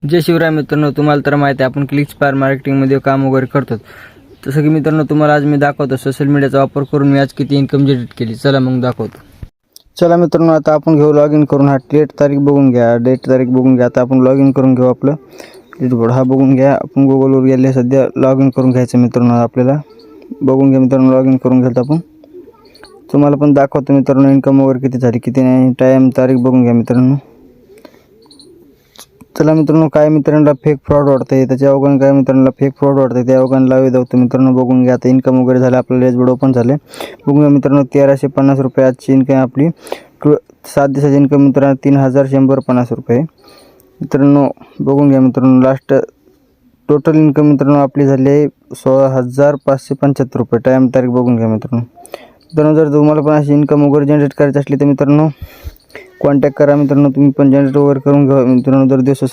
जय शिवराय मित्रांनो, तुम्हाला तर माहिती आहे आपण क्लिकस्पायर मार्केटिंगमध्ये काम वगैरे करतो. तसं की मित्रांनो, तुम्हाला आज मी दाखवतो सोशल मीडियाचा वापर करून मी आज किती इन्कम जनरेट केली. चला मग दाखवतो. चला मित्रांनो, आता आपण घेऊ लॉग इन करून. हा डेट तारीख बघून घ्या, आता आपण लॉग इन करून घेऊ. आपलं डेटबोर्ड हा बघून घ्या. आपण गुगलवर गेले, सध्या लॉग इन करून घ्यायचं मित्रांनो. आपल्याला बघून घ्या मित्रांनो, लॉग इन करून घ्यायचं आपण. तुम्हाला पण दाखवतो मित्रांनो इन्कम वगैरे किती झाली किती नाही. टाईम तारीख बघून घ्या मित्रांनो. चला मित्रांनो, काय मित्रांना फेक फ्रॉड वाटतंय, त्याच्या अवघण काय मित्रांना फेक फ्रॉड वाटतंय, त्या अवघण लावी जाऊ मित्रांनो. बघून घ्या. आता इन्कम वगैरे झालं, आपलं डॅशबोर्ड ओपन झाले. बघून घ्या मित्रांनो, 1350 रुपये आजची इन्कम आपली. 7 दिवसाची इन्कम मित्रांनो 3150 रुपये मित्रांनो. बघून घ्या मित्रांनो, लास्ट टोटल इन्कम मित्रांनो आपली झाली आहे 16,575 रुपये. टाईम तारीख बघून घ्या मित्रांनो. जर तुम्हाला पण अशी इन्कम वगैरे जनरेट करायची असली तर मित्रांनो कॉन्टॅक्ट करा मित्रांनो. तुम्ही पण जनरेट वगैरे करून घ्या मित्रांनो. जर दिवस